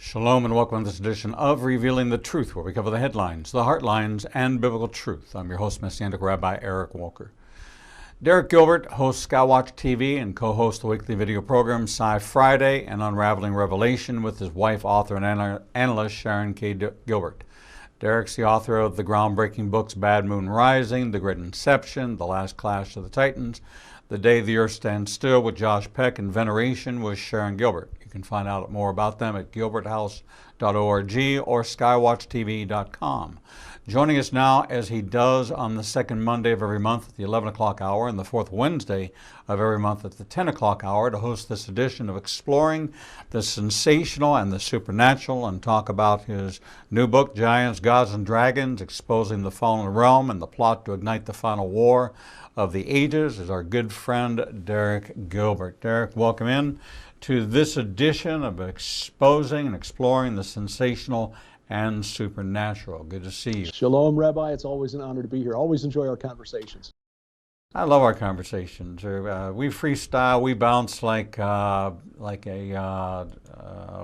Shalom and welcome to this edition of Revealing the Truth, where we cover the headlines, the heartlines, and biblical truth. I'm your host, Messianic Rabbi Derek Walker. Derek Gilbert hosts SkyWatchTV and co-hosts the weekly video program SciFriday and Unraveling Revelation with his wife, author, and analyst Sharon K. Gilbert. Derek's the author of the groundbreaking books Bad Moon Rising, The Great Inception, The Last Clash of the Titans, The Day the Earth Stands Still with Josh Peck and Veneration with Sharon Gilbert. You can find out more about them at gilberthouse.org or skywatchtv.com. Joining us now, as he does on the second Monday of every month at the 11 o'clock hour and the fourth Wednesday of every month at the 10 o'clock hour, to host this edition of Exploring the Sensational and the Supernatural and talk about his new book, Giants, Gods, and Dragons, Exposing the Fallen Realm and the Plot to Ignite the Final War of the Ages, is our good friend Derek Gilbert. Derek, welcome in to this edition of Exposing and Exploring the Sensational and Supernatural. Good to see you. Shalom, Rabbi. It's always an honor to be here. Always enjoy our conversations. I love our conversations. We freestyle. We bounce like a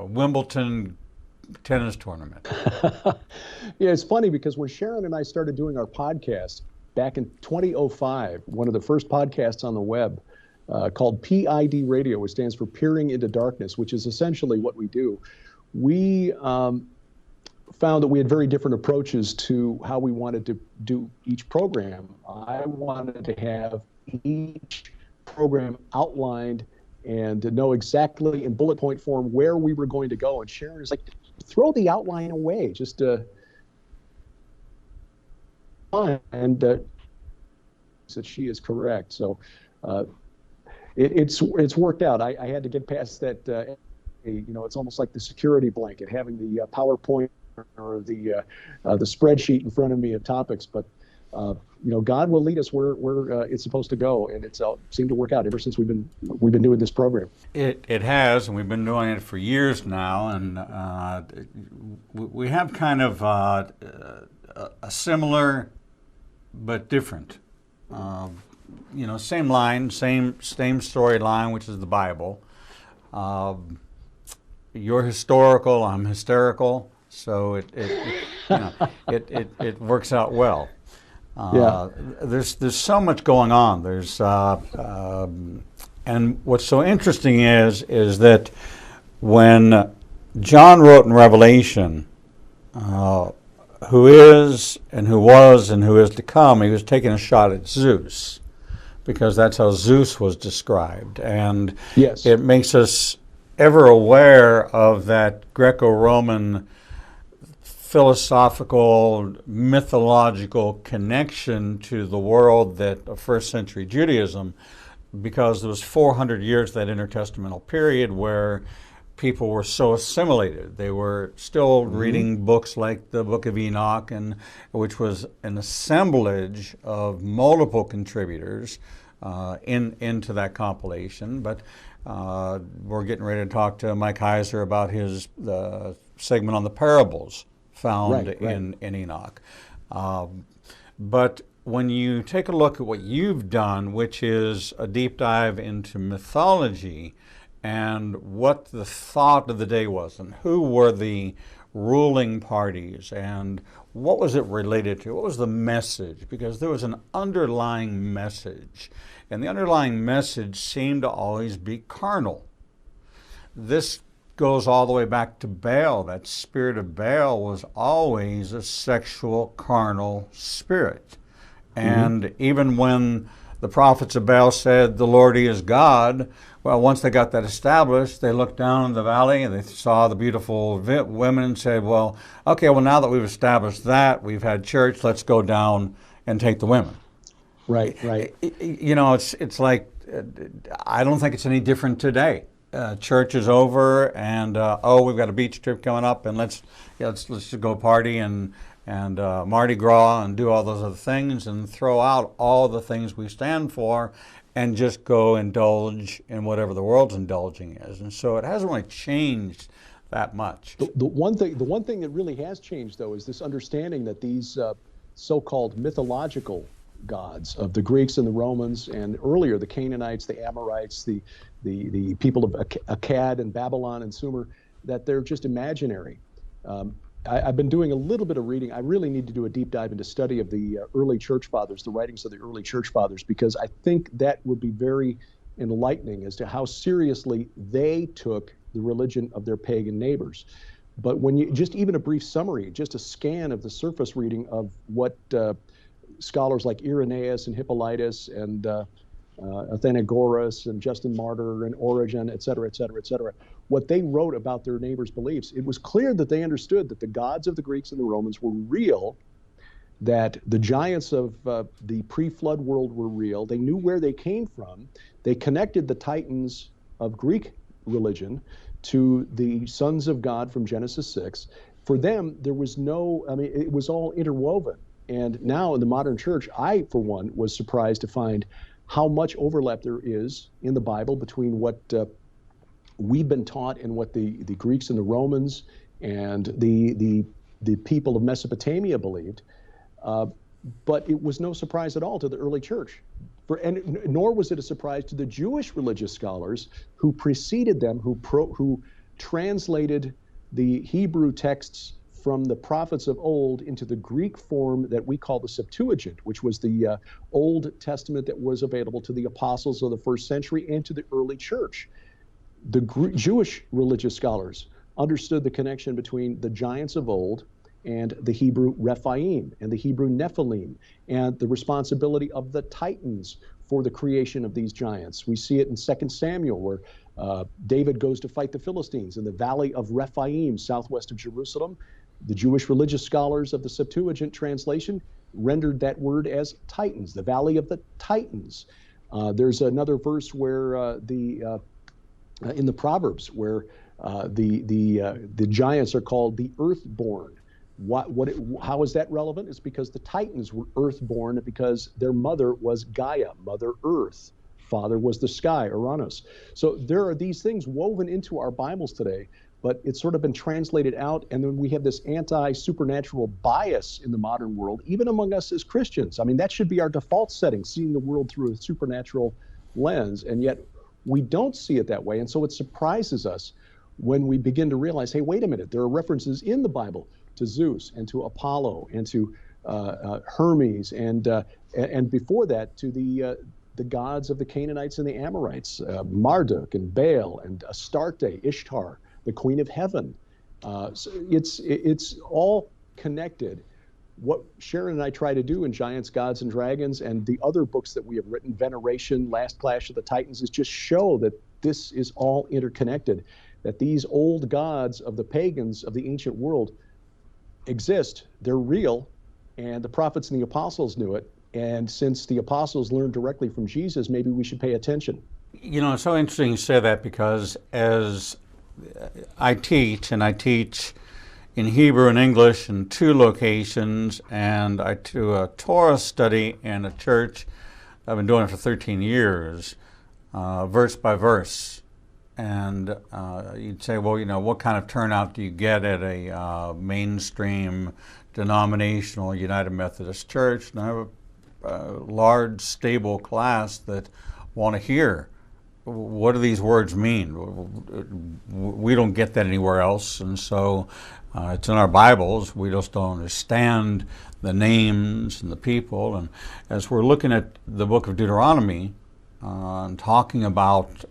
Wimbledon tennis tournament. Yeah, it's funny because when Sharon and I started doing our podcast back in 2005, one of the first podcasts on the web called PID Radio, which stands for Peering into Darkness, which is essentially what we do. We found that we had very different approaches to how we wanted to do each program. I wanted to have each program outlined and to know exactly in bullet point form where we were going to go. And Sharon is like, throw the outline away, just and that she is correct. So it's worked out. I had to get past that. It's almost like the security blanket, having the PowerPoint or the spreadsheet in front of me of topics. But God will lead us where it's supposed to go, and it's seemed to work out ever since we've been doing this program. It has, and we've been doing it for years now, and we have kind of a similar but different. Same line, same storyline, which is the Bible. You're historical, I'm hysterical, so it works out well. There's so much going on. And what's so interesting is that when John wrote in Revelation, who is and who was and who is to come, he was taking a shot at Zeus, because that's how Zeus was described. And yes, it makes us ever aware of that Greco-Roman philosophical, mythological connection to the world that of first century Judaism, because there was 400 years, that intertestamental period, where people were so assimilated. They were still reading books like the Book of Enoch, and which was an assemblage of multiple contributors into that compilation. But we're getting ready to talk to Mike Heiser about his segment on the parables found in Enoch. But when you take a look at what you've done, which is a deep dive into mythology and what the thought of the day was, and who were the ruling parties, and what was it related to? What was the message? Because there was an underlying message, and the underlying message seemed to always be carnal. This goes all the way back to Baal. That spirit of Baal was always a sexual, carnal spirit. And even when the prophets of Baal said, the Lord, He is God, well, once they got that established, they looked down in the valley and they saw the beautiful women and said, well, okay, well, now that we've established that, we've had church, let's go down and take the women. Right. It's like, I don't think it's any different today. Church is over, and we've got a beach trip coming up, and let's just go party and Mardi Gras and do all those other things and throw out all the things we stand for and just go indulge in whatever the world's indulging is. And so it hasn't really changed that much. The one thing that really has changed, though, is this understanding that these so-called mythological gods of the Greeks and the Romans, and earlier the Canaanites, the Amorites, the people of Akkad and Babylon and Sumer, that they're just imaginary. I've been doing a little bit of reading. I really need to do a deep dive into study of the early church fathers, the writings of the early church fathers, because I think that would be very enlightening as to how seriously they took the religion of their pagan neighbors. But when you just even a brief summary, just a scan of the surface reading of what scholars like Irenaeus and Hippolytus and Athenagoras and Justin Martyr and Origen, et cetera, et cetera, et cetera, what they wrote about their neighbors' beliefs, it was clear that they understood that the gods of the Greeks and the Romans were real, that the giants of the pre-flood world were real. They knew where they came from. They connected the titans of Greek religion to the sons of God from Genesis 6. For them, there was no, I mean, it was all interwoven. And now in the modern church, I, for one, was surprised to find how much overlap there is in the Bible between what we've been taught and what the Greeks and the Romans and the people of Mesopotamia believed. But it was no surprise at all to the early church. Nor was it a surprise to the Jewish religious scholars who preceded them, who translated the Hebrew texts from the prophets of old into the Greek form that we call the Septuagint, which was the Old Testament that was available to the apostles of the first century and to the early church. The Jewish religious scholars understood the connection between the giants of old and the Hebrew Rephaim and the Hebrew Nephilim and the responsibility of the Titans for the creation of these giants. We see it in 2 Samuel where David goes to fight the Philistines in the valley of Rephaim, southwest of Jerusalem. The Jewish religious scholars of the Septuagint translation rendered that word as Titans, the valley of the Titans. There's another verse where in the Proverbs where the giants are called the earthborn. How is that relevant? It's because the Titans were earthborn because their mother was Gaia, Mother Earth. Father was the sky, Uranus. So there are these things woven into our Bibles today, but it's sort of been translated out, and then we have this anti-supernatural bias in the modern world, even among us as Christians. I mean, that should be our default setting, seeing the world through a supernatural lens, and yet we don't see it that way, and so it surprises us when we begin to realize, hey, wait a minute, there are references in the Bible to Zeus and to Apollo and to Hermes and before that to the gods of the Canaanites and the Amorites, Marduk and Baal and Astarte, Ishtar, the Queen of Heaven. So it's all connected. What Sharon and I try to do in Giants, Gods, and Dragons and the other books that we have written, Veneration, Last Clash of the Titans, is just show that this is all interconnected, that these old gods of the pagans of the ancient world exist, they're real, and the prophets and the apostles knew it. And since the apostles learned directly from Jesus, maybe we should pay attention. You know, it's so interesting you say that because as I teach in Hebrew and English in 2 locations, and I do a Torah study in a church. I've been doing it for 13 years, verse by verse. And you'd say, well, you know, what kind of turnout do you get at a mainstream denominational United Methodist Church? And I have a large, stable class that want to hear, what do these words mean? We don't get that anywhere else, and so it's in our Bibles. We just don't understand the names and the people. And as we're looking at the book of Deuteronomy and talking about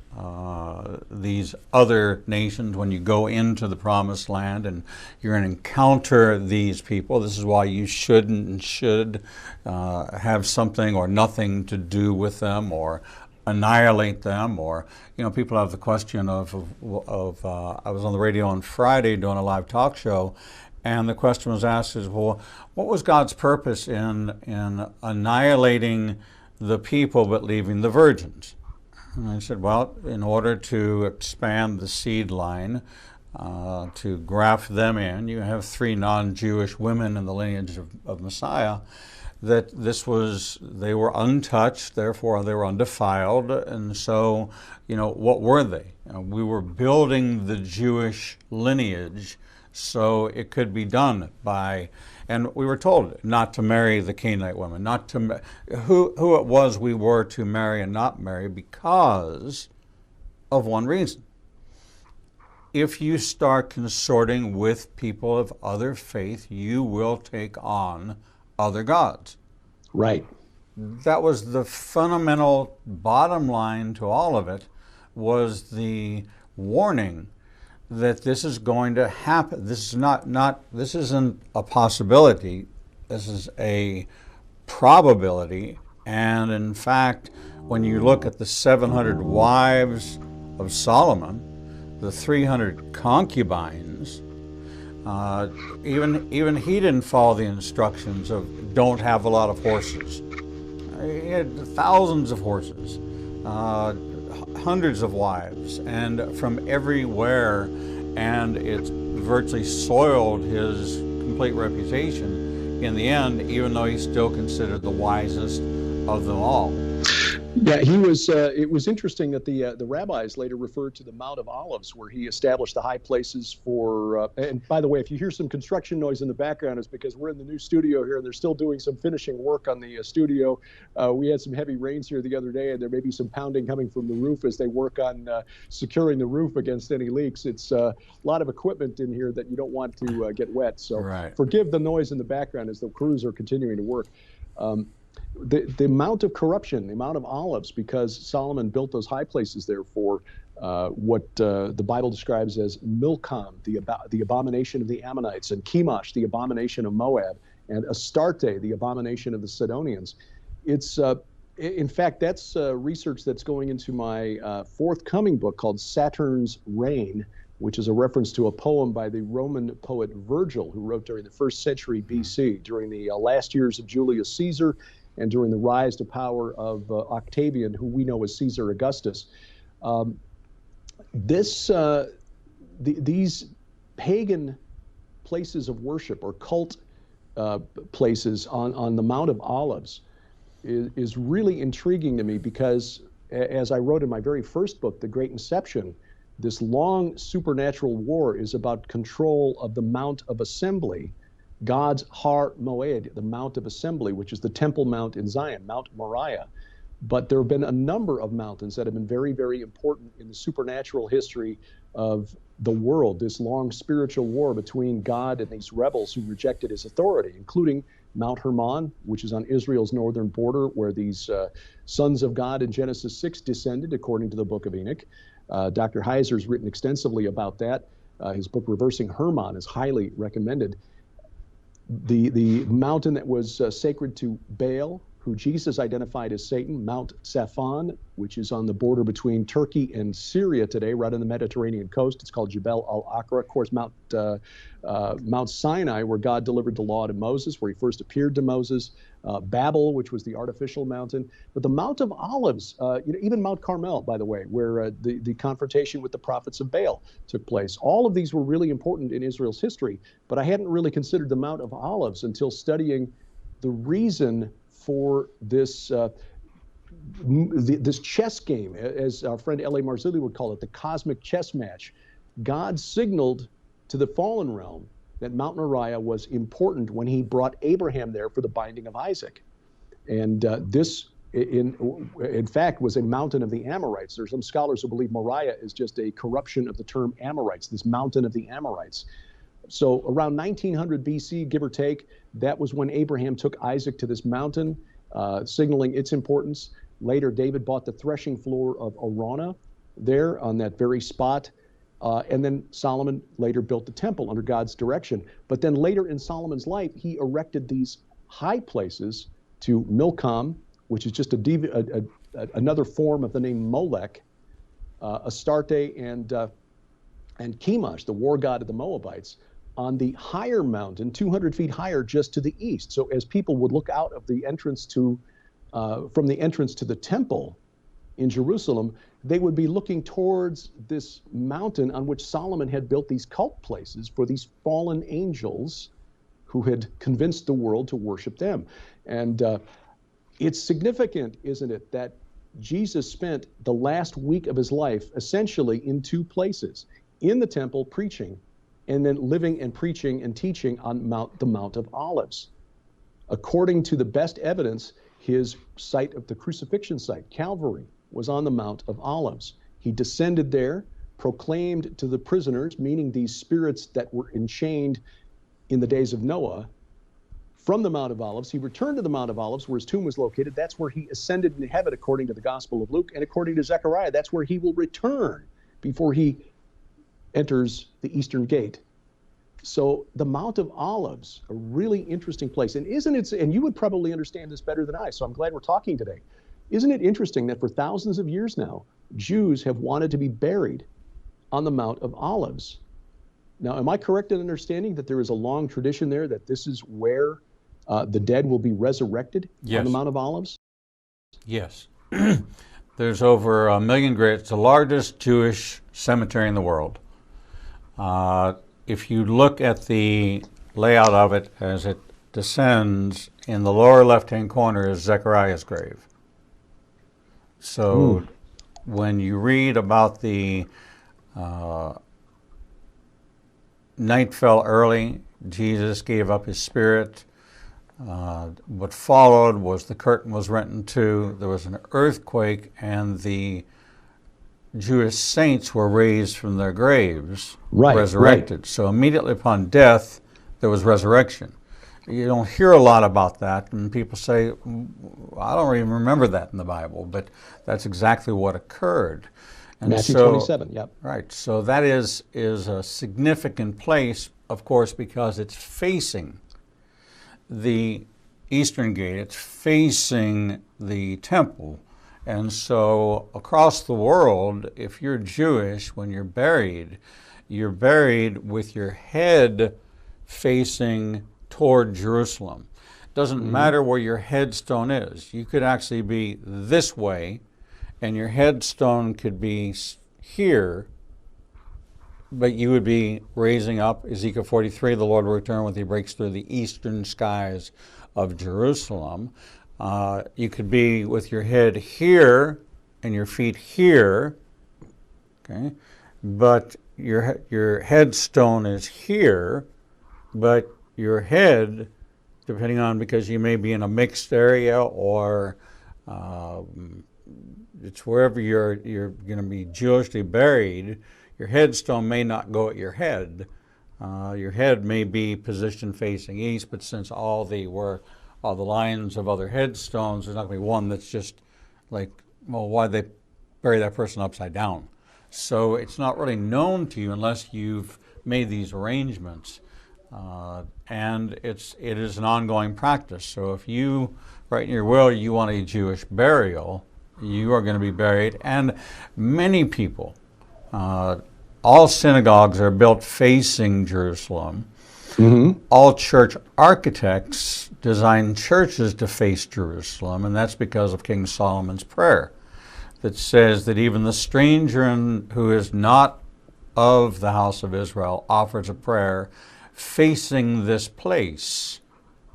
these other nations, when you go into the promised land and you're going to encounter these people, this is why you shouldn't and should have something or nothing to do with them or annihilate them. Or, you know, people have the question of I was on the radio on Friday doing a live talk show, and the question was asked is, well, what was God's purpose in annihilating the people but leaving the virgins? And I said, well, in order to expand the seed line, to graft them in, you have 3 non-Jewish women in the lineage of Messiah, that they were untouched, therefore they were undefiled. And so, you know, what were they? We were building the Jewish lineage so it could be done by, and we were told not to marry the Canaanite women, not to, who it was we were to marry and not marry because of one reason. if you start consorting with people of other faith, you will take on other gods. Right. That was the fundamental bottom line to all of it, was the warning that this is going to happen. This is this isn't a possibility. This is a probability. And in fact, when you look at the 700 wives of Solomon, the 300 concubines, even he didn't follow the instructions of don't have a lot of horses. He had thousands of horses, hundreds of wives, and from everywhere, and it virtually soiled his complete reputation in the end, even though he's still considered the wisest of them all. Yeah, he was. It was interesting that the rabbis later referred to the Mount of Olives, where he established the high places for. And by the way, if you hear some construction noise in the background, it's because we're in the new studio here, and they're still doing some finishing work on the studio. We had some heavy rains here the other day, and there may be some pounding coming from the roof as they work on securing the roof against any leaks. It's a lot of equipment in here that you don't want to get wet. So Forgive the noise in the background as the crews are continuing to work. The amount of corruption, the amount of olives, because Solomon built those high places there for what the Bible describes as Milcom, the abomination of the Ammonites, and Chemosh, the abomination of Moab, and Astarte, the abomination of the Sidonians. It's in fact, that's research that's going into my forthcoming book called Saturn's Reign, which is a reference to a poem by the Roman poet Virgil, who wrote during the 1st century BC, during the last years of Julius Caesar, and during the rise to power of Octavian, who we know as Caesar Augustus. These pagan places of worship, or cult places on the Mount of Olives, is really intriguing to me, because as I wrote in my very first book, The Great Inception, this long supernatural war is about control of the Mount of Assembly, God's Har Moed, the Mount of Assembly, which is the Temple Mount in Zion, Mount Moriah. But there have been a number of mountains that have been very, very important in the supernatural history of the world, this long spiritual war between God and these rebels who rejected his authority, including Mount Hermon, which is on Israel's northern border, where these sons of God in Genesis 6 descended, according to the book of Enoch. Dr. Heiser's written extensively about that. His book, Reversing Hermon, is highly recommended. The mountain that was sacred to Baal, who Jesus identified as Satan, Mount Safan, which is on the border between Turkey and Syria today, right on the Mediterranean coast. It's called Jebel al-Aqra. Of course, Mount Sinai, where God delivered the law to Moses, where he first appeared to Moses. Babel, which was the artificial mountain. But the Mount of Olives, even Mount Carmel, by the way, where the confrontation with the prophets of Baal took place. All of these were really important in Israel's history, but I hadn't really considered the Mount of Olives until studying the reason for this this chess game, as our friend L.A. Marzulli would call it, the cosmic chess match. God signaled to the fallen realm that Mount Moriah was important when he brought Abraham there for the binding of Isaac. And this, in fact, was a mountain of the Amorites. There are some scholars who believe Moriah is just a corruption of the term Amorites, this mountain of the Amorites. So around 1900 BC, give or take, that was when Abraham took Isaac to this mountain, signaling its importance. Later, David bought the threshing floor of Araunah there on that very spot. And then Solomon later built the temple under God's direction. But then later in Solomon's life, he erected these high places to Milcom, which is just another form of the name Molech, Astarte, and Chemosh, the war god of the Moabites, on the higher mountain, 200 feet higher, just to the east. So as people would look out of the entrance from the entrance to the temple in Jerusalem, they would be looking towards this mountain on which Solomon had built these cult places for these fallen angels who had convinced the world to worship them. And it's significant, isn't it, that Jesus spent the last week of his life essentially in two places, in the temple preaching, and then living and preaching and teaching on the Mount of Olives. According to the best evidence, his site of the crucifixion site, Calvary, was on the Mount of Olives. He descended there proclaimed to the prisoners, meaning these spirits that were enchained in the days of Noah, from the Mount of Olives. He returned to the Mount of Olives where his tomb was located. That's where he ascended into heaven according to the Gospel of Luke. And according to Zechariah, that's where he will return before he enters the eastern gate. So the Mount of Olives, a really interesting place. And isn't it, and you would probably understand this better than I, so I'm glad we're talking today. Isn't it interesting that for thousands of years now, Jews have wanted to be buried on the Mount of Olives? Now, am I correct in understanding that there is a long tradition there that this is where the dead will be resurrected on the Mount of Olives? Yes. There's over 1 million graves. It's the largest Jewish cemetery in the world. If you look at the layout of it as it descends, in the lower left-hand corner is Zechariah's grave. So when you read about the night fell early, Jesus gave up his spirit. What followed was the curtain was rent in two, there was an earthquake, and the Jewish saints were raised from their graves, resurrected. Right. So immediately upon death, there was resurrection. You don't hear a lot about that, and people say, I don't even remember that in the Bible, but that's exactly what occurred. And Matthew 27, yep. Right, so that is a significant place, of course, because it's facing the eastern gate, it's facing the temple. And so across the world, if you're Jewish, when you're buried with your head facing toward Jerusalem. It doesn't matter where your headstone is. You could actually be this way, and your headstone could be here, but you would be raising up, Ezekiel 43, the Lord will return when he breaks through the eastern skies of Jerusalem. You could be with your head here and your feet here, okay? But your headstone is here, but your head, depending on, because you may be in a mixed area or it's wherever you're going to be Jewishly buried, your headstone may not go at your head. Your head may be positioned facing east, but since all the lines of other headstones, there's not going to be one that's just like, well, why'd they bury that person upside down? So it's not really known to you unless you've made these arrangements. And it is an ongoing practice. So if you write in your will you want a Jewish burial, you are going to be buried. And many people, all synagogues are built facing Jerusalem. All church architects design churches to face Jerusalem, and that's because of King Solomon's prayer that says that even the stranger who is not of the house of Israel offers a prayer facing this place,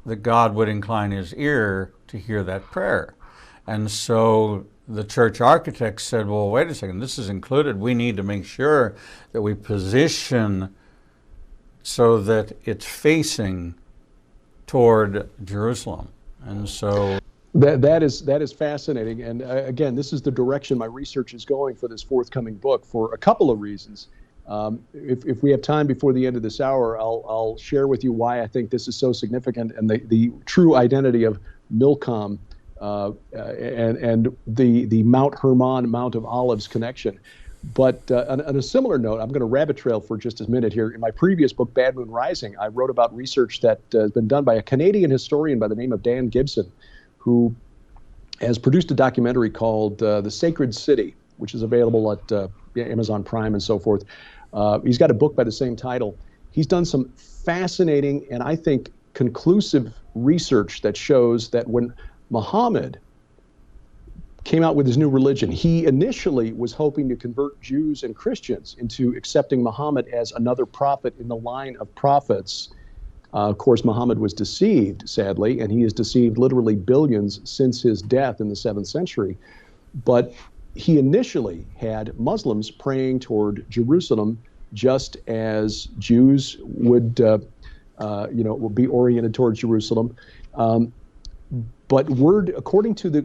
that God would incline his ear to hear that prayer. And so the church architects said, well, wait a second, this is included. We need to make sure that we position so that it's facing toward Jerusalem. And so that is fascinating. And again, this is the direction my research is going for this forthcoming book for a couple of reasons. If we have time before the end of this hour, I'll share with you why I think this is so significant and the true identity of Milcom and the Mount Hermon, Mount of Olives connection. But on a similar note, I'm going to rabbit trail for just a minute here. In my previous book, Bad Moon Rising, I wrote about research that has been done by a Canadian historian by the name of Dan Gibson, who has produced a documentary called The Sacred City, which is available at Amazon Prime and so forth. He's got a book by the same title. He's done some fascinating and I think conclusive research that shows that when Muhammad came out with his new religion, he initially was hoping to convert Jews and Christians into accepting Muhammad as another prophet in the line of prophets. Of course, Muhammad was deceived, sadly, and he has deceived literally billions since his death in the 7th century. But he initially had Muslims praying toward Jerusalem just as Jews would be oriented toward Jerusalem. But word, according to the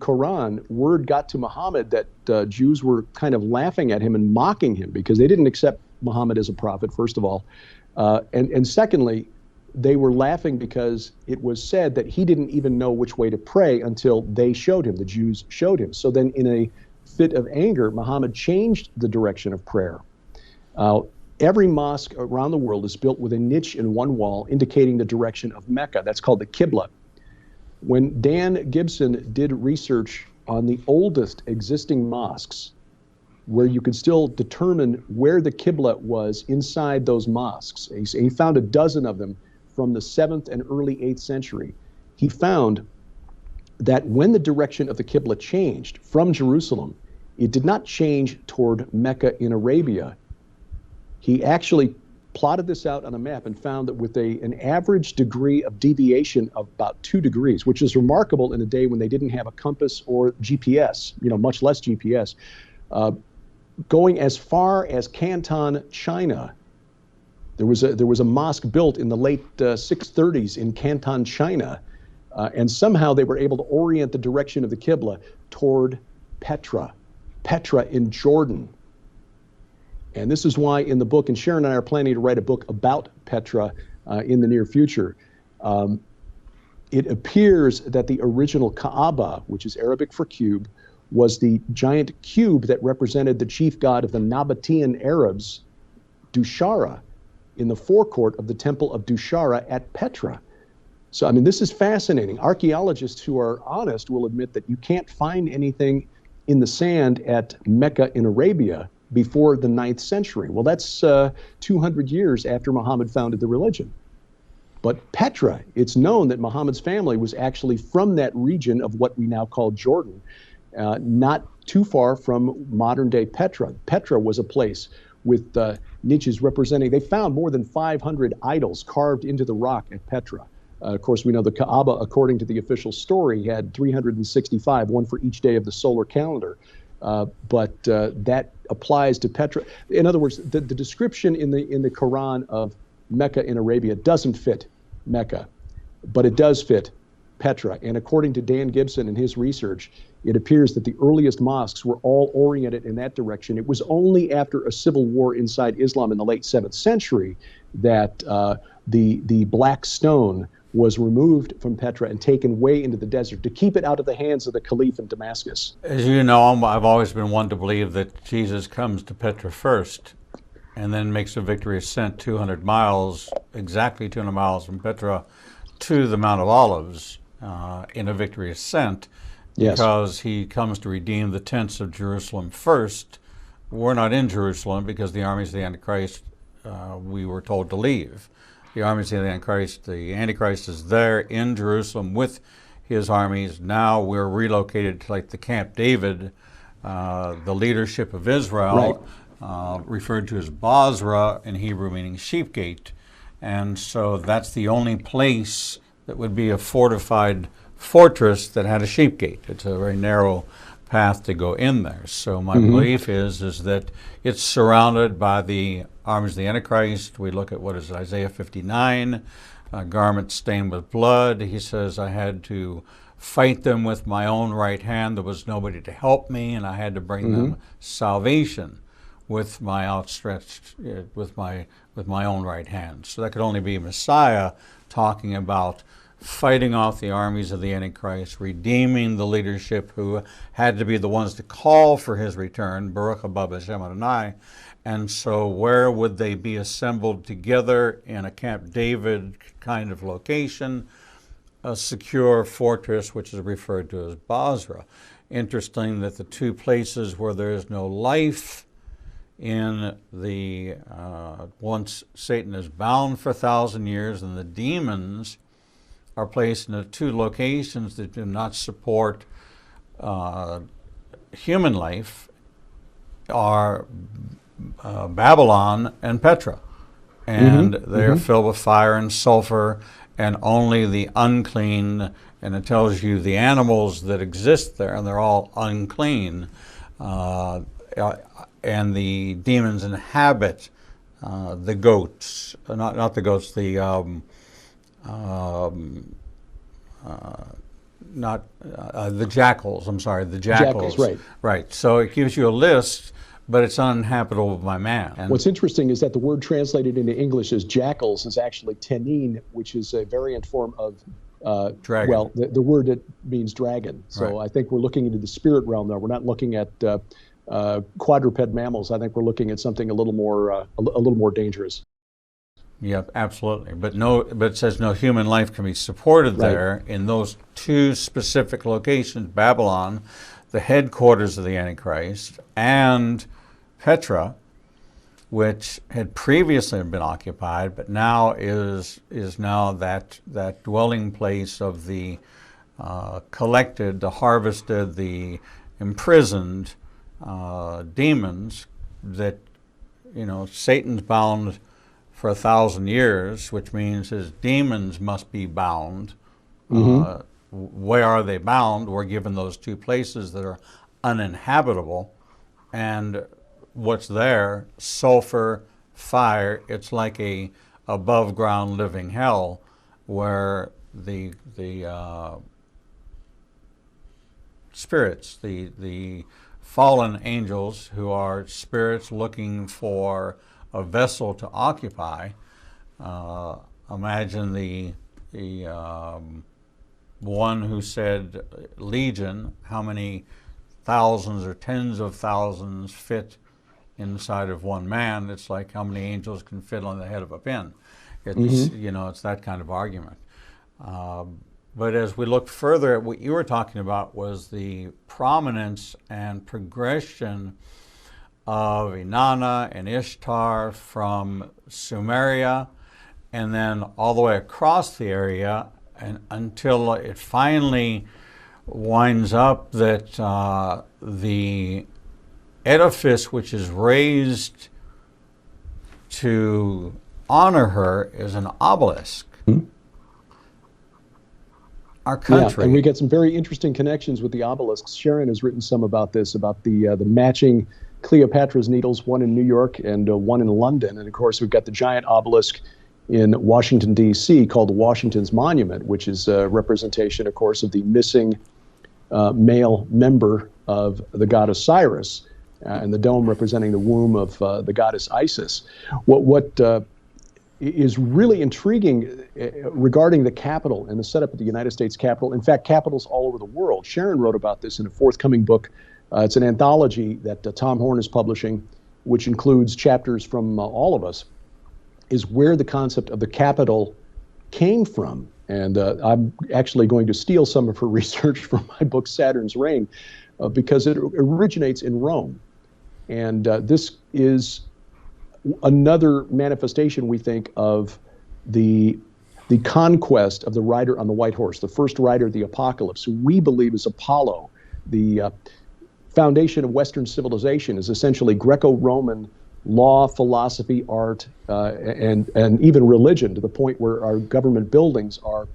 Quran, word got to Muhammad that Jews were kind of laughing at him and mocking him because they didn't accept Muhammad as a prophet, first of all. And secondly, they were laughing because it was said that he didn't even know which way to pray until they showed him, the Jews showed him. So then in a fit of anger, Muhammad changed the direction of prayer. Every mosque around the world is built with a niche in one wall indicating the direction of Mecca. That's called the Qibla. When Dan Gibson did research on the oldest existing mosques, where you could still determine where the Qibla was inside those mosques, he found a dozen of them from the 7th and early 8th century. He found that when the direction of the Qibla changed from Jerusalem, it did not change toward Mecca in Arabia. He actually plotted this out on a map and found that with an average degree of deviation of about 2 degrees, which is remarkable in a day when they didn't have a compass or GPS, much less GPS, going as far as Canton, China. There was a mosque built in the late 630s in Canton, China, and somehow they were able to orient the direction of the Qibla toward Petra in Jordan. And this is why in the book, and Sharon and I are planning to write a book about Petra in the near future, it appears that the original Kaaba, which is Arabic for cube, was the giant cube that represented the chief god of the Nabatean Arabs, Dushara, in the forecourt of the temple of Dushara at Petra. So, this is fascinating. Archaeologists who are honest will admit that you can't find anything in the sand at Mecca in Arabia before the 9th century. Well, that's 200 years after Muhammad founded the religion. But Petra, it's known that Muhammad's family was actually from that region of what we now call Jordan, not too far from modern-day Petra. Petra was a place with niches representing, they found more than 500 idols carved into the rock at Petra. Of course, we know the Kaaba, according to the official story, had 365, one for each day of the solar calendar. But that applies to Petra. In other words, the description in the Quran of Mecca in Arabia doesn't fit Mecca, but it does fit Petra. And according to Dan Gibson and his research, it appears that the earliest mosques were all oriented in that direction. It was only after a civil war inside Islam in the late 7th century that the black stone was removed from Petra and taken way into the desert to keep it out of the hands of the caliph in Damascus. As you know, I've always been one to believe that Jesus comes to Petra first and then makes a victory ascent 200 miles, exactly 200 miles from Petra to the Mount of Olives in a victory ascent. Yes. Because he comes to redeem the tents of Jerusalem first. We're not in Jerusalem because the armies of the Antichrist, we were told to leave. The armies of the Antichrist is there in Jerusalem with his armies. Now we're relocated to like the Camp David, the leadership of Israel, right. Referred to as Basra in Hebrew, meaning sheep gate. And so that's the only place that would be a fortified fortress that had a sheep gate. It's a very narrow path to go in there. So my belief is that it's surrounded by the armies of the Antichrist. We look at what is Isaiah 59, garments stained with blood. He says, I had to fight them with my own right hand. There was nobody to help me, and I had to bring them salvation with my outstretched, with my own right hand. So that could only be Messiah talking about fighting off the armies of the Antichrist, redeeming the leadership who had to be the ones to call for his return, Baruch haba b'Shem Adonai. And so where would they be assembled together? In a Camp David kind of location, a secure fortress, which is referred to as Basra. Interesting that the two places where there is no life in the, once Satan is bound for 1,000 years and the demons are placed in the two locations that do not support human life are Babylon and Petra. And they're filled with fire and sulfur, and only the unclean, and it tells you the animals that exist there, and they're all unclean, and the demons inhabit the goats, not the goats, the the jackals. I'm sorry, the jackals. Right. Right. So it gives you a list, but it's uninhabitable by man. And what's interesting is that the word translated into English as jackals is actually tenin, which is a variant form of dragon. Well, the word that means dragon. So right. I think we're looking into the spirit realm there. We're not looking at quadruped mammals. I think we're looking at something a little more dangerous. Yep, absolutely. But it says no human life can be supported Right. there in those two specific locations: Babylon, the headquarters of the Antichrist, and Petra, which had previously been occupied, but now is now that dwelling place of the collected, the harvested, the imprisoned demons that, Satan's bound for 1,000 years, which means his demons must be bound. Mm-hmm. Where are they bound? We're given those two places that are uninhabitable, and what's there, sulfur, fire. It's like a above ground living hell, where the spirits, the fallen angels, who are spirits looking for a vessel to occupy. Imagine the one who said legion, how many thousands or tens of thousands fit inside of one man. It's like how many angels can fit on the head of a pin. It's it's that kind of argument. But as we look further at what you were talking about, was the prominence and progression of Inanna and Ishtar from Sumeria, and then all the way across the area, and until it finally winds up that the edifice which is raised to honor her is an obelisk. Mm-hmm. Our country. Yeah, and we get some very interesting connections with the obelisks. Sharon has written some about this, about the matching Cleopatra's needles, one in New York and one in London. And of course, we've got the giant obelisk in Washington, D.C., called Washington's Monument, which is a representation, of course, of the missing male member of the god Osiris, and the dome representing the womb of the goddess Isis. What is really intriguing regarding the Capitol and the setup of the United States Capitol, in fact, capitals all over the world. Sharon wrote about this in a forthcoming book. It's an anthology that Tom Horn is publishing, which includes chapters from all of us, is where the concept of the Capitol came from. And I'm actually going to steal some of her research from my book, Saturn's Reign, because it originates in Rome. And this is another manifestation, we think, of the conquest of the rider on the white horse, the first rider of the apocalypse, who we believe is Apollo. The foundation of Western civilization is essentially Greco-Roman law, philosophy, art, and even religion, to the point where our government buildings are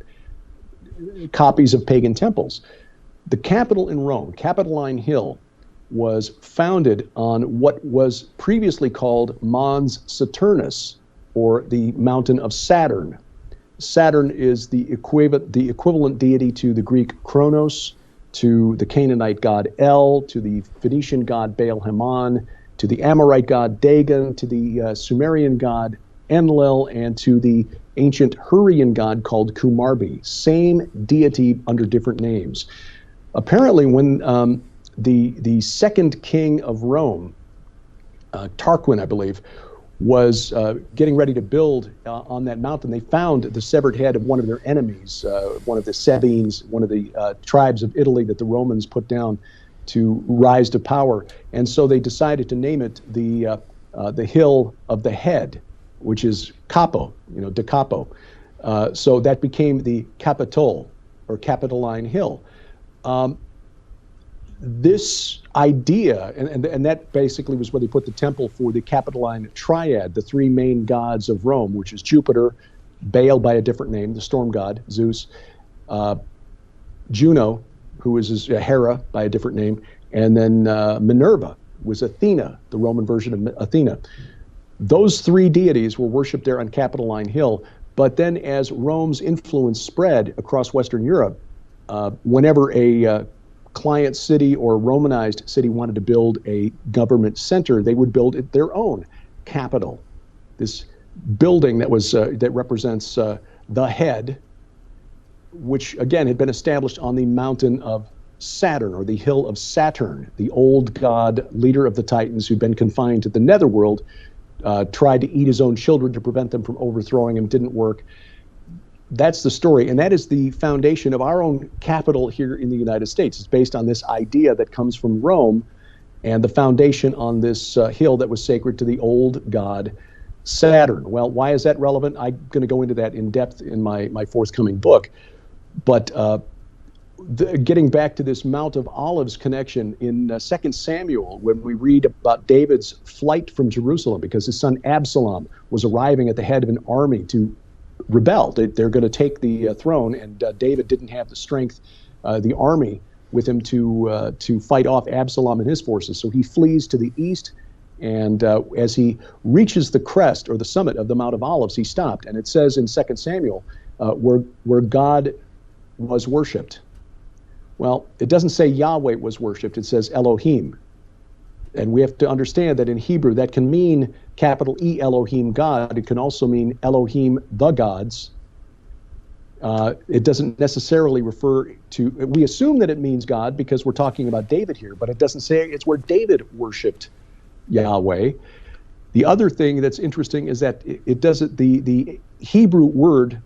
copies of pagan temples. The Capitol in Rome, Capitoline Hill, was founded on what was previously called Mons Saturnus, or the mountain of Saturn. Saturn is the equivalent deity to the Greek Kronos, to the Canaanite god El, to the Phoenician god Baal-Hamon, to the Amorite god Dagon, to the Sumerian god Enlil, and to the ancient Hurrian god called Kumarbi. Same deity under different names. Apparently, when the second king of Rome, Tarquin, I believe, was getting ready to build on that mountain, they found the severed head of one of their enemies, one of the Sabines, one of the tribes of Italy that the Romans put down to rise to power. And so they decided to name it the Hill of the Head, which is Capo, da Capo. So that became the Capitol, or Capitoline Hill. This idea, and that basically was where they put the temple for the Capitoline Triad, the three main gods of Rome, which is Jupiter, Baal by a different name, the storm god, Zeus, Juno, who is Hera by a different name, and then Minerva was Athena, the Roman version of Athena. Those three deities were worshipped there on Capitoline Hill, but then as Rome's influence spread across Western Europe, whenever a client city or Romanized city wanted to build a government center, they would build it their own capital. This building that represents the head, which again had been established on the mountain of Saturn, or the hill of Saturn, the old god leader of the Titans who'd been confined to the netherworld, tried to eat his own children to prevent them from overthrowing him. Didn't work. That's the story, and that is the foundation of our own capital here in the United States. It's based on this idea that comes from Rome, and the foundation on this hill that was sacred to the old god Saturn. Well, why is that relevant? I'm going to go into that in depth in my forthcoming book. But getting back to this Mount of Olives connection in 2 Samuel, when we read about David's flight from Jerusalem because his son Absalom was arriving at the head of an army to rebel. They're going to take the throne, and David didn't have the strength, the army with him to fight off Absalom and his forces. So he flees to the east, and as he reaches the crest or the summit of the Mount of Olives, he stopped. And it says in 2 Samuel where God was worshipped. Well, it doesn't say Yahweh was worshipped, it says Elohim. And we have to understand that in Hebrew that can mean capital E Elohim, God. It can also mean Elohim, the gods. It doesn't necessarily refer to, we assume that it means God because we're talking about David here, but it doesn't say it's where David worshipped Yahweh. The other thing that's interesting is that it doesn't, the Hebrew word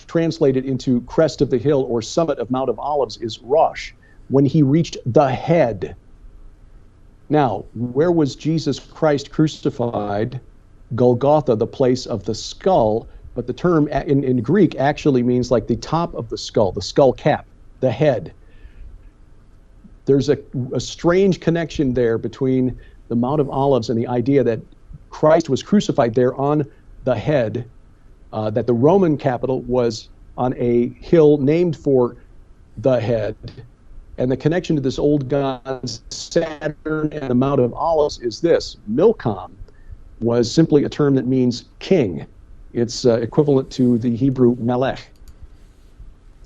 translated into crest of the hill or summit of Mount of Olives is Rosh, when he reached the head. Now, where was Jesus Christ crucified? Golgotha, the place of the skull, but the term in Greek actually means like the top of the skull cap, the head. There's a strange connection there between the Mount of Olives and the idea that Christ was crucified there on the head, that the Roman capital was on a hill named for the head. And the connection to this old god Saturn and the Mount of Olives is this. Milcom was simply a term that means king. It's equivalent to the Hebrew melech.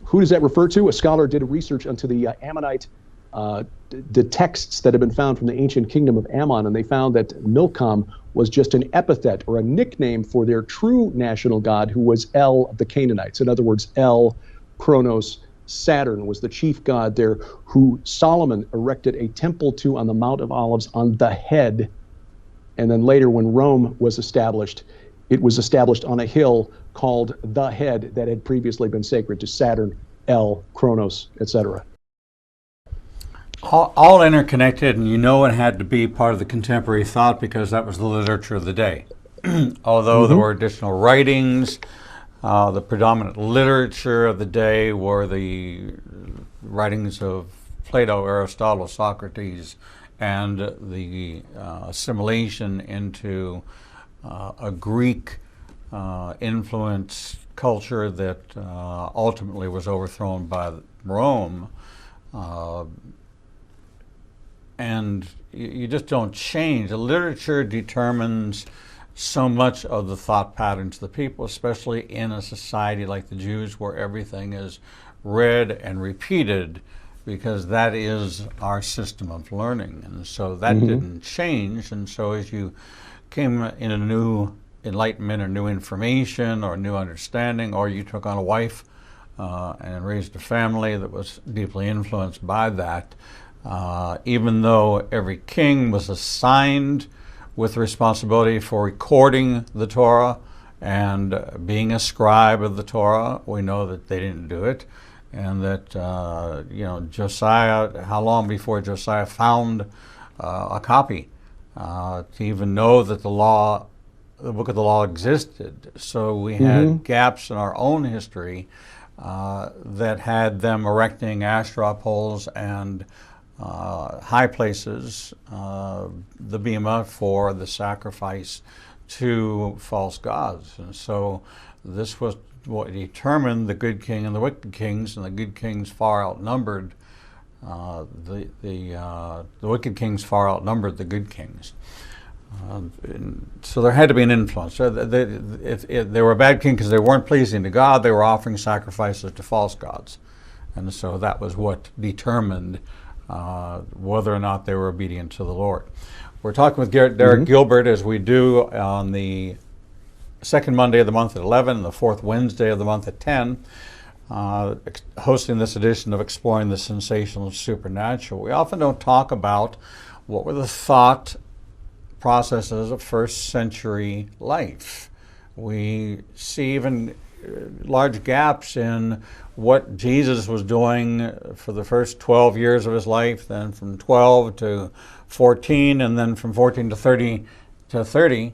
Who does that refer to? A scholar did research into the Ammonite, the texts that have been found from the ancient kingdom of Ammon, and they found that Milcom was just an epithet or a nickname for their true national god, who was El of the Canaanites. In other words, El, Kronos, Saturn was the chief god there, who Solomon erected a temple to on the Mount of Olives on the head. And then later, when Rome was established, it was established on a hill called the Head that had previously been sacred to Saturn, El, Kronos, etc. All interconnected, and you know it had to be part of the contemporary thought because that was the literature of the day. Although there were additional writings, the predominant literature of the day were the writings of Plato, Aristotle, Socrates, and the assimilation into a Greek influenced culture that ultimately was overthrown by Rome. And you just don't change. The literature determines so much of the thought patterns of the people, especially in a society like the Jews, where everything is read and repeated, because that is our system of learning. And so that didn't change. And so as you came in a new enlightenment or new information or new understanding, or you took on a wife and raised a family that was deeply influenced by that, even though every king was assigned with responsibility for recording the Torah and being a scribe of the Torah, we know that they didn't do it. And that, Josiah, how long before Josiah found a copy to even know that the book of the law existed? So we had gaps in our own history that had them erecting Asherah poles and high places, the bema, for the sacrifice to false gods. And so this was what determined the good king and the wicked kings, and the good kings far outnumbered the wicked kings far outnumbered the good kings. So there had to be an influence. So if they were a bad king because they weren't pleasing to God, they were offering sacrifices to false gods. And so that was what determined whether or not they were obedient to the Lord. We're talking with Derek Gilbert, as we do on the second Monday of the month at 11 and the fourth Wednesday of the month at 10, hosting this edition of Exploring the Sensational Supernatural. We often don't talk about what were the thought processes of first century life. We see even large gaps in what Jesus was doing for the first 12 years of his life, then from 12 to 14, and then from 14 to 30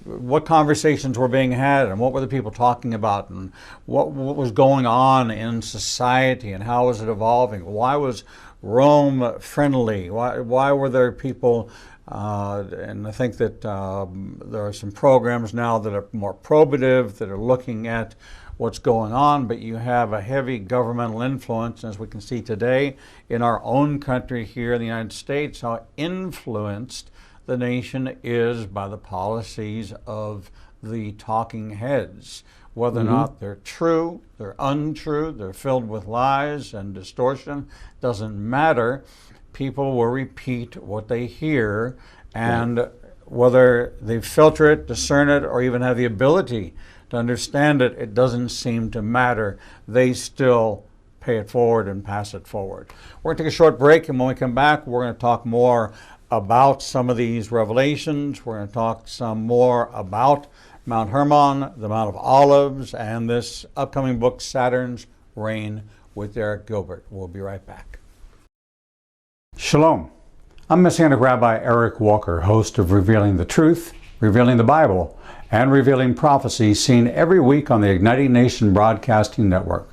what conversations were being had, and what were the people talking about, and what was going on in society, and how was it evolving? Why was Rome friendly? Why were there people, and I think that there are some programs now that are more probative, that are looking at what's going on, but you have a heavy governmental influence, as we can see today in our own country here in the United States, how influenced the nation is by the policies of the talking heads. Whether or not they're true, they're untrue, they're filled with lies and distortion, doesn't matter. People will repeat what they hear, and whether they filter it, discern it, or even have the ability to understand it, it doesn't seem to matter. They still pay it forward and pass it forward. We're going to take a short break, and when we come back, we're going to talk more about some of these revelations. We're going to talk some more about Mount Hermon, the Mount of Olives, and this upcoming book, Saturn's Reign, with Derek Gilbert. We'll be right back. Shalom. I'm Messianic Rabbi Derek Walker, host of Revealing the Truth, Revealing the Bible, and Revealing Prophecy, seen every week on the Igniting Nation Broadcasting Network.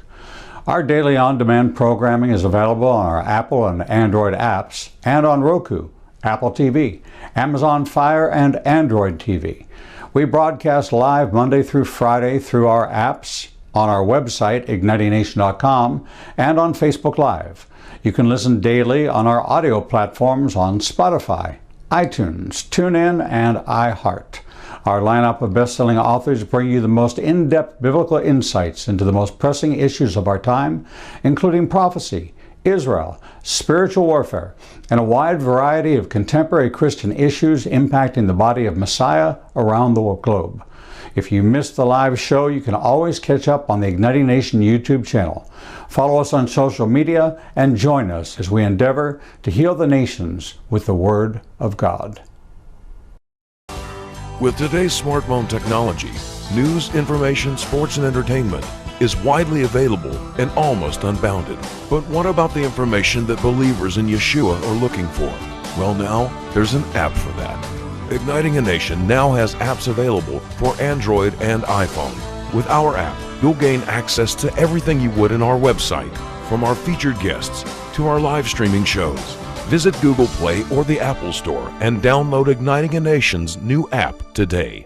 Our daily on-demand programming is available on our Apple and Android apps, and on Roku, Apple TV, Amazon Fire, and Android TV. We broadcast live Monday through Friday through our apps, on our website, ignitingnation.com, and on Facebook Live. You can listen daily on our audio platforms on Spotify, iTunes, TuneIn, and iHeart. Our lineup of best-selling authors bring you the most in-depth biblical insights into the most pressing issues of our time, including prophecy, Israel, spiritual warfare, and a wide variety of contemporary Christian issues impacting the body of Messiah around the globe. If you missed the live show, you can always catch up on the Igniting Nation YouTube channel. Follow us on social media and join us as we endeavor to heal the nations with the Word of God. With today's smartphone technology, news, information, sports, and entertainment is widely available and almost unbounded. But what about the information that believers in Yeshua are looking for? Well, now there's an app for that. Igniting a Nation now has apps available for Android and iPhone. With our app, you'll gain access to everything you would in our website, from our featured guests to our live streaming shows. Visit Google Play or the Apple Store and download Igniting a Nation's new app today.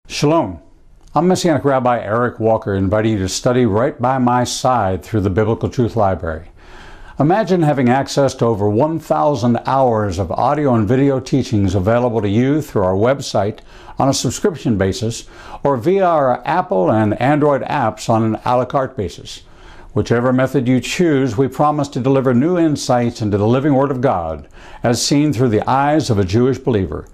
Shalom. I'm Messianic Rabbi Derek Walker, inviting you to study right by my side through the Biblical Truth Library. Imagine having access to over 1,000 hours of audio and video teachings available to you through our website on a subscription basis, or via our Apple and Android apps on an a la carte basis. Whichever method you choose, we promise to deliver new insights into the living Word of God, as seen through the eyes of a Jewish believer.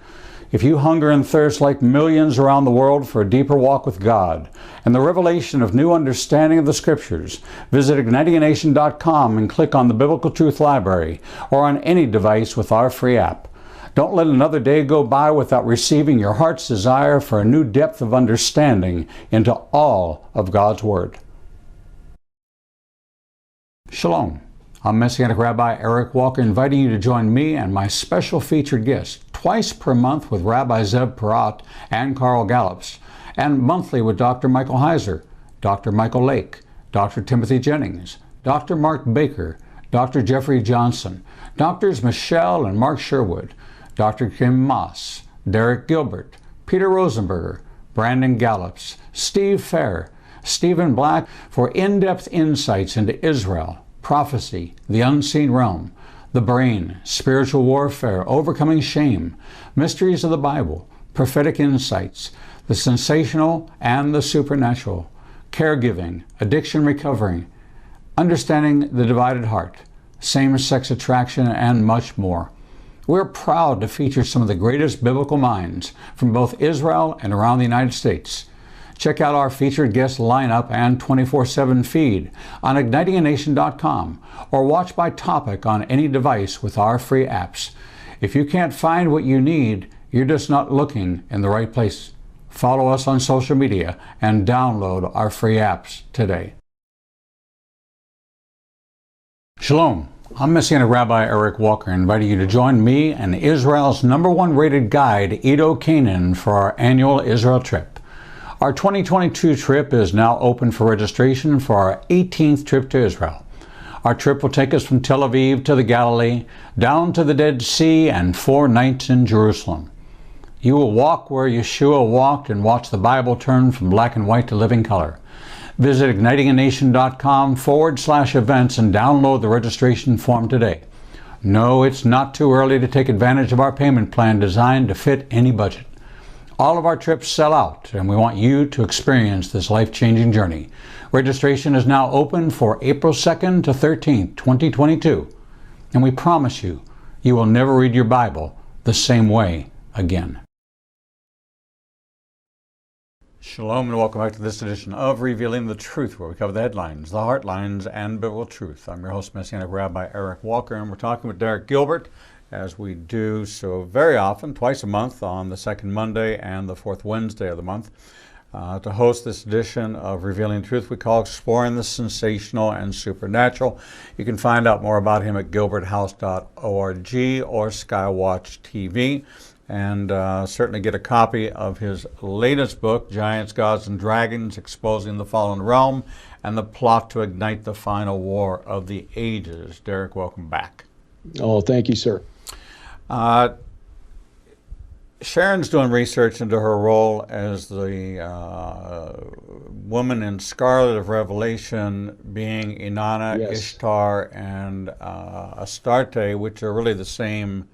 If you hunger and thirst like millions around the world for a deeper walk with God and the revelation of new understanding of the Scriptures, visit ignitingnation.com and click on the Biblical Truth Library, or on any device with our free app. Don't let another day go by without receiving your heart's desire for a new depth of understanding into all of God's Word. Shalom. I'm Messianic Rabbi Derek Walker, inviting you to join me and my special featured guests twice per month with Rabbi Zeb Parat and Carl Gallups, and monthly with Dr. Michael Heiser, Dr. Michael Lake, Dr. Timothy Jennings, Dr. Mark Baker, Dr. Jeffrey Johnson, Drs. Michelle and Mark Sherwood, Dr. Kim Moss, Derek Gilbert, Peter Rosenberger, Brandon Gallups, Steve Fair, Stephen Black, for in-depth insights into Israel, prophecy, the unseen realm, the brain, spiritual warfare, overcoming shame, mysteries of the Bible, prophetic insights, the sensational and the supernatural, caregiving, addiction recovery, understanding the divided heart, same-sex attraction, and much more. We're proud to feature some of the greatest biblical minds from both Israel and around the United States. Check out our featured guest lineup and 24/7 feed on ignitinganation.com or watch by topic on any device with our free apps. If you can't find what you need, you're just not looking in the right place. Follow us on social media and download our free apps today. Shalom. I'm Messianic Rabbi Derek Walker, inviting you to join me and Israel's #1 rated guide, Edo Canaan, for our annual Israel trip. Our 2022 trip is now open for registration for our 18th trip to Israel. Our trip will take us from Tel Aviv to the Galilee, down to the Dead Sea, and 4 nights in Jerusalem. You will walk where Yeshua walked and watch the Bible turn from black and white to living color. Visit ignitinganation.com/events and download the registration form today. No, it's not too early to take advantage of our payment plan designed to fit any budget. All of our trips sell out, and we want you to experience this life-changing journey. Registration is now open for April 2nd to 13th, 2022, and we promise you, you will never read your Bible the same way again. Shalom and welcome back to this edition of Revealing the Truth, where we cover the headlines, the heartlines, and biblical truth. I'm your host, Messianic Rabbi Derek Walker, and we're talking with Derek Gilbert, as we do so very often, twice a month on the second Monday and the fourth Wednesday of the month. To host this edition of Revealing the Truth, we call Exploring the Sensational and Supernatural. You can find out more about him at gilberthouse.org or SkyWatchTV. And certainly get a copy of his latest book, Giants, Gods, and Dragons, Exposing the Fallen Realm and the Plot to Ignite the Final War of the Ages. Derek, welcome back. Oh, thank you, sir. Sharon's doing research into her role as the woman in Scarlet of Revelation, being Inanna, Yes. Ishtar, and Astarte, which are really the same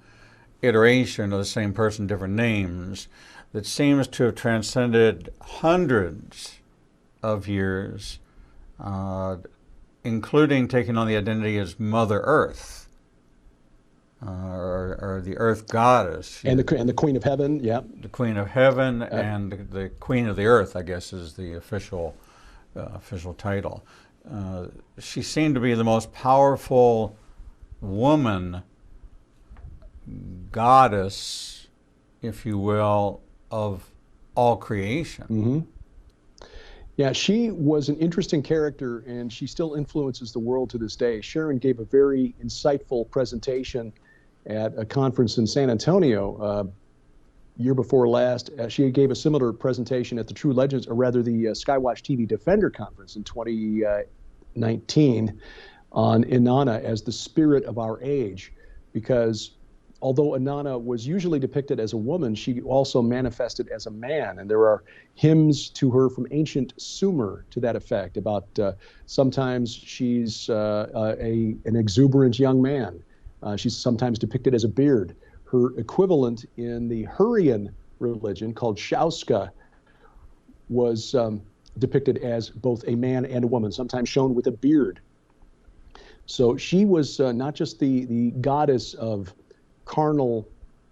iteration of the same person, different names, that seems to have transcended hundreds of years, including taking on the identity as Mother Earth, or the Earth Goddess. And the Queen of Heaven, yeah. The Queen of Heaven and the Queen of the Earth, I guess, is the official title. She seemed to be the most powerful woman, goddess, if you will, of all creation. Mm-hmm. Yeah, she was an interesting character, and she still influences the world to this day. Sharon gave a very insightful presentation at a conference in San Antonio year before last. She gave a similar presentation at the True Legends, or rather the SkyWatchTV Defender Conference in 2019 on Inanna as the spirit of our age, because although Inanna was usually depicted as a woman, she also manifested as a man. And there are hymns to her from ancient Sumer to that effect, about sometimes she's an exuberant young man. She's sometimes depicted as a beard. Her equivalent in the Hurrian religion, called Shauska, was depicted as both a man and a woman, sometimes shown with a beard. So she was not just the goddess of carnal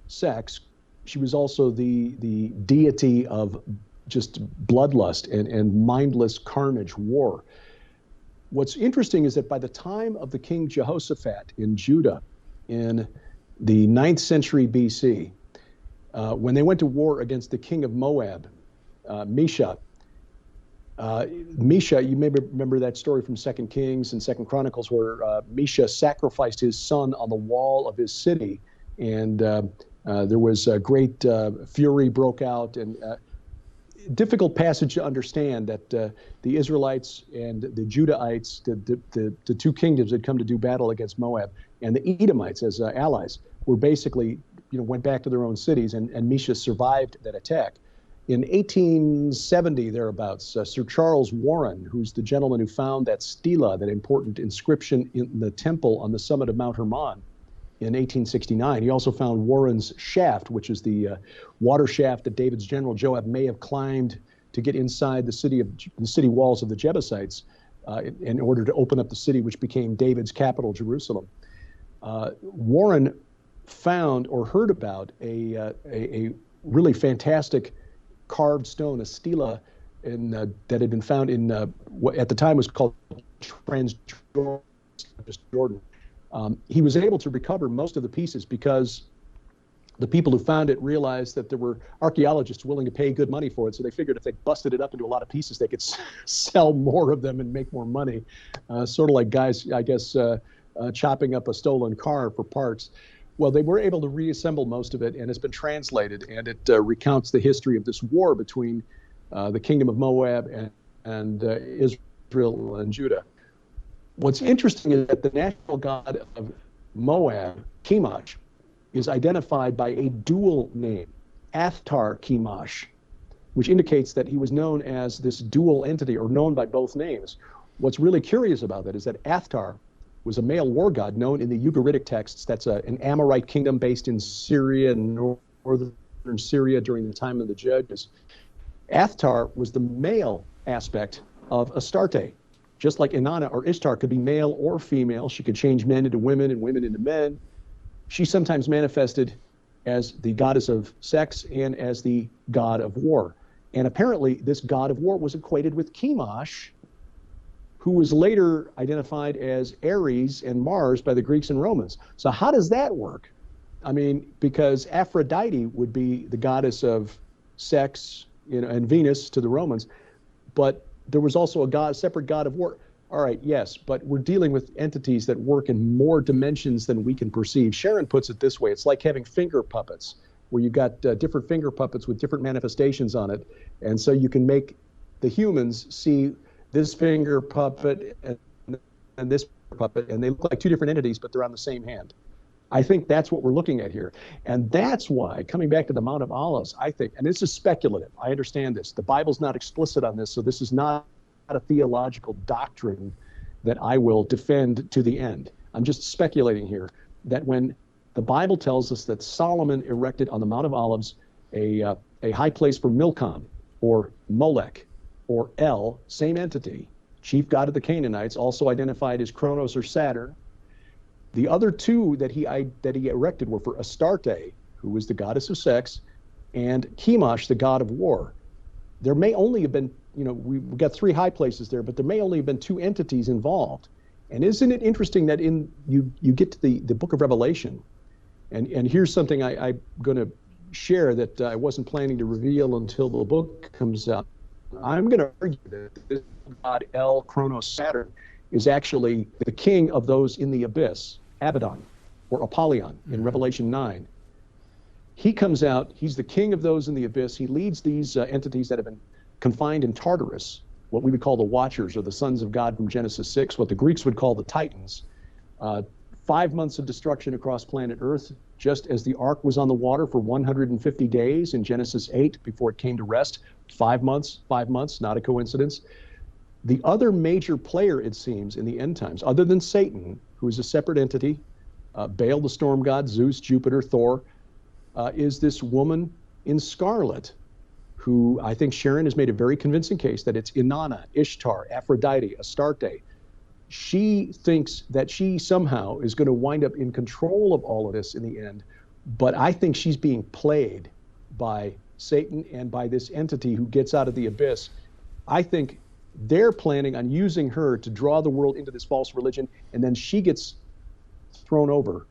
sex, she was also the deity of just bloodlust and mindless carnage, war. What's interesting is that by the time of the King Jehoshaphat in Judah in the 9th century BC, when they went to war against the king of Moab, Mesha, you may remember that story from 2 Kings and 2 Chronicles, where Mesha sacrificed his son on the wall of his city, and there was a great fury broke out, and difficult passage to understand, that the Israelites and the Judahites, the two kingdoms that come to do battle against Moab, and the Edomites as allies, were basically, went back to their own cities, and Mesha survived that attack. In 1870, thereabouts, Sir Charles Warren, who's the gentleman who found that stela, that important inscription in the temple on the summit of Mount Hermon, in 1869. He also found Warren's shaft, which is the water shaft that David's general Joab may have climbed to get inside the city walls of the Jebusites in order to open up the city, which became David's capital, Jerusalem. Warren found or heard about a really fantastic carved stone, a stela, that had been found in what at the time was called Transjordan. He was able to recover most of the pieces because the people who found it realized that there were archaeologists willing to pay good money for it. So they figured if they busted it up into a lot of pieces, they could sell more of them and make more money. Sort of like guys, I guess, chopping up a stolen car for parts. Well, they were able to reassemble most of it, and it's been translated, and it recounts the history of this war between the kingdom of Moab and Israel and Judah. What's interesting is that the national god of Moab, Chemosh, is identified by a dual name, Athtar Chemosh, which indicates that he was known as this dual entity, or known by both names. What's really curious about that is that Athtar was a male war god known in the Ugaritic texts. That's an Amorite kingdom based in Syria, northern Syria during the time of the Judges. Athtar was the male aspect of Astarte. Just like Inanna or Ishtar could be male or female, she could change men into women and women into men. She sometimes manifested as the goddess of sex and as the god of war. And apparently this god of war was equated with Chemosh, who was later identified as Ares and Mars by the Greeks and Romans. So how does that work? I mean, because Aphrodite would be the goddess of sex, and Venus to the Romans, but there was also a separate god of war. All right, yes, but we're dealing with entities that work in more dimensions than we can perceive. Sharon puts it this way: it's like having finger puppets, where you've got different finger puppets with different manifestations on it, and so you can make the humans see this finger puppet and this puppet, and they look like two different entities, but they're on the same hand. I think that's what we're looking at here. And that's why, coming back to the Mount of Olives, I think, and this is speculative, I understand this, the Bible's not explicit on this, so this is not a theological doctrine that I will defend to the end. I'm just speculating here that when the Bible tells us that Solomon erected on the Mount of Olives a high place for Milcom, or Molech, or El, same entity, chief god of the Canaanites, also identified as Kronos or Saturn. The other two that he erected were for Astarte, who was the goddess of sex, and Chemosh, the god of war. There may only have been, we've got three high places there, but there may only have been two entities involved. And isn't it interesting that you get to the book of Revelation, and here's something I'm going to share that I wasn't planning to reveal until the book comes out. I'm going to argue that this god El, Kronos, Saturn, is actually the king of those in the abyss, Abaddon, or Apollyon in Revelation 9. He comes out, he's the king of those in the abyss. He leads these entities that have been confined in Tartarus, what we would call the Watchers, or the sons of God from Genesis 6, what the Greeks would call the Titans. 5 months of destruction across planet Earth, just as the ark was on the water for 150 days in Genesis 8 before it came to rest. 5 months, not a coincidence. The other major player, it seems, in the end times, other than Satan, who is a separate entity, Baal the storm god, Zeus, Jupiter, Thor, is this woman in scarlet, who I think Sharon has made a very convincing case that it's Inanna, Ishtar, Aphrodite, Astarte. She thinks that she somehow is going to wind up in control of all of this in the end, but I think she's being played by Satan and by this entity who gets out of the abyss. I think they're planning on using her to draw the world into this false religion, and then she gets thrown over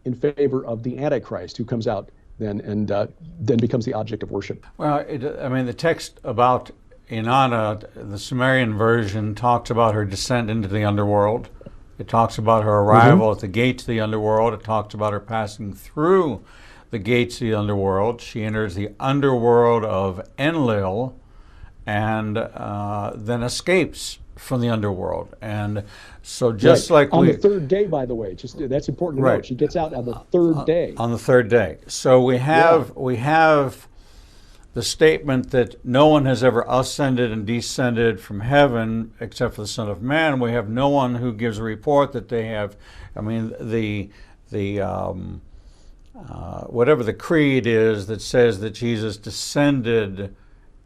in favor of the Antichrist, who comes out then and then becomes the object of worship. Well, the text about Inanna, the Sumerian version, talks about her descent into the underworld. It talks about her arrival at the gates of the underworld. It talks about her passing through the gates of the underworld. She enters the underworld of Enlil, and then escapes from the underworld. And so just like on the third day, by the way, that's important to note. She gets out on the third day. On the third day. So we have the statement that no one has ever ascended and descended from heaven except for the Son of Man. We have no one who gives a report that they have. Whatever the creed is that says that Jesus descended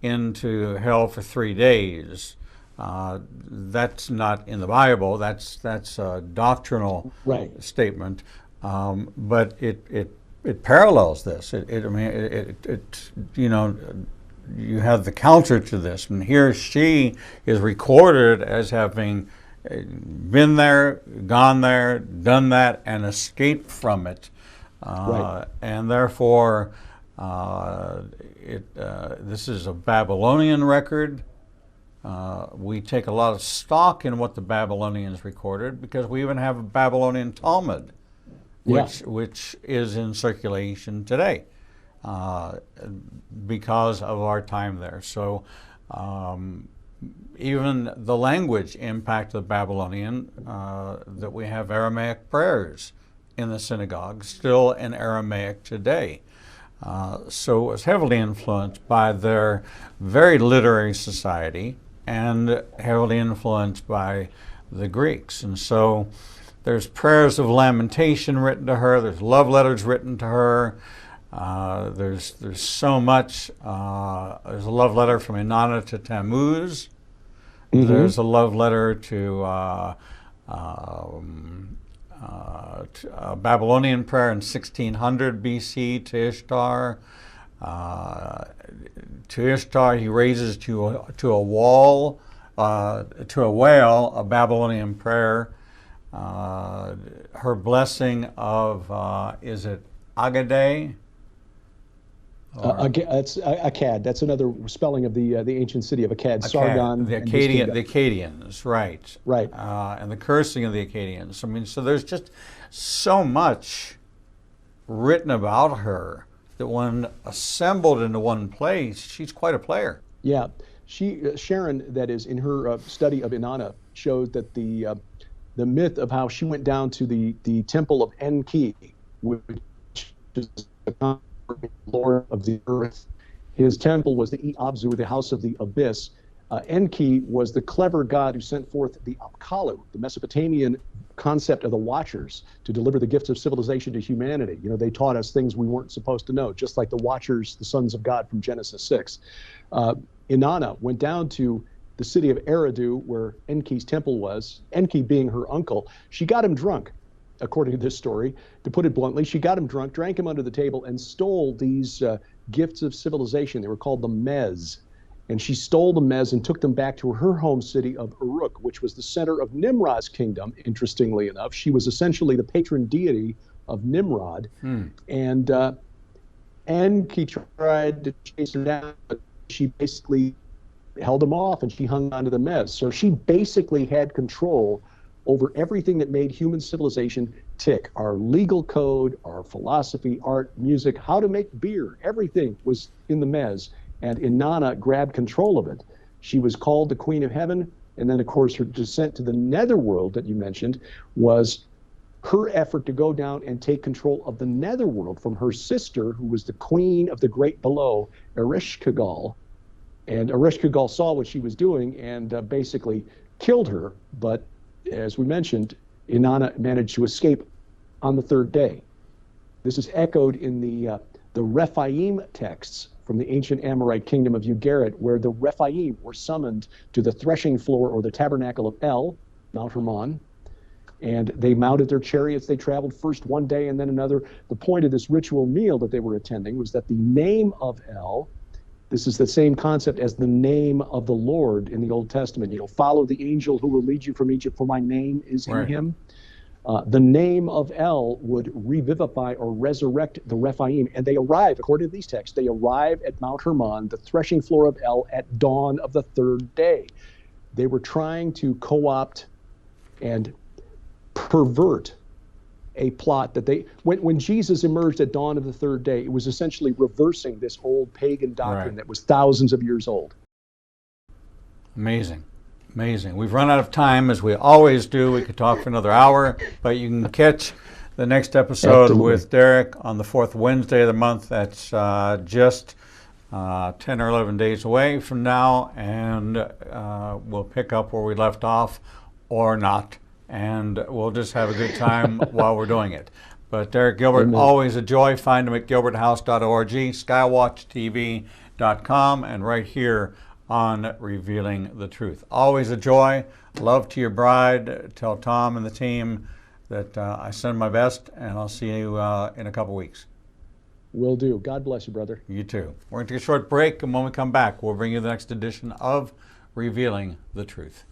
into hell for 3 days. That's not in the Bible. That's a doctrinal statement, but it parallels this. You have the counter to this, and here she is recorded as having been there, gone there, done that, and escaped from it, and therefore this is a Babylonian record. We take a lot of stock in what the Babylonians recorded because we even have a Babylonian Talmud, which is in circulation today because of our time there. So even the language impacted the Babylonian, that we have Aramaic prayers in the synagogue, still in Aramaic today. So it was heavily influenced by their very literary society and heavily influenced by the Greeks. And so there's prayers of lamentation written to her, there's love letters written to her, there's so much. There's a love letter from Inanna to Tammuz, there's a love letter to a Babylonian prayer in 1600 BC to Ishtar. To Ishtar, he raises to a whale, a Babylonian prayer. Her blessing of, is it Agade? It's Akkad. That's another spelling of the ancient city of Akkad. Sargon. The Akkadians, right. Right. And the cursing of the Akkadians. I mean, so there's just so much written about her that when assembled into one place, she's quite a player. Yeah. Sharon, that is, in her study of Inanna, showed that the myth of how she went down to the temple of Enki, which is the Lord of the earth. His temple was the Abzu, the house of the abyss. Enki was the clever god who sent forth the Apkallu, the Mesopotamian concept of the Watchers, to deliver the gifts of civilization to humanity. You know, they taught us things we weren't supposed to know, just like the Watchers, the sons of God from Genesis 6. Inanna went down to the city of Eridu, where Enki's temple was. Enki being her uncle, she got him drunk. According to this story, to put it bluntly, she got him drunk, drank him under the table, and stole these gifts of civilization. They were called the Mez. And she stole the Mez and took them back to her home city of Uruk, which was the center of Nimrod's kingdom, interestingly enough. She was essentially the patron deity of Nimrod. And Enki tried to chase her down, but she basically held him off, and she hung on to the Mez. So she basically had control over everything that made human civilization tick. Our legal code, our philosophy, art, music, how to make beer, everything was in the Mez. And Inanna grabbed control of it. She was called the Queen of Heaven. And then, of course, her descent to the netherworld that you mentioned was her effort to go down and take control of the netherworld from her sister, who was the queen of the great below, Ereshkigal. And Ereshkigal saw what she was doing and basically killed her. But as we mentioned, Inanna managed to escape on the third day. This is echoed in the Rephaim texts from the ancient Amorite kingdom of Ugarit, where the Rephaim were summoned to the threshing floor or the tabernacle of El, Mount Hermon, and they mounted their chariots. They traveled first one day and then another. The point of this ritual meal that they were attending was that the name of El, this is the same concept as the name of the Lord in the Old Testament. You know, follow the angel who will lead you from Egypt, for my name is in him. The name of El would revivify or resurrect the Rephaim. And they arrive, according to these texts, they arrive at Mount Hermon, the threshing floor of El, at dawn of the third day. They were trying to co-opt and pervert a plot that they, when Jesus emerged at dawn of the third day, it was essentially reversing this old pagan doctrine that was thousands of years old. Amazing. Amazing. We've run out of time, as we always do. We could talk for another hour, but you can catch the next episode with Derek on the fourth Wednesday of the month. That's just 10 or 11 days away from now, and we'll pick up where we left off or not, and we'll just have a good time while we're doing it. But Derek Gilbert, Amen. always a joy. Find him at gilberthouse.org, skywatchtv.com, and right here on Revealing the Truth. Always a joy. Love to your bride. Tell Tom and the team that I send my best, and I'll see you in a couple weeks. Will do. God bless you, brother. You too. We're going to take a short break, and when we come back, we'll bring you the next edition of Revealing the Truth.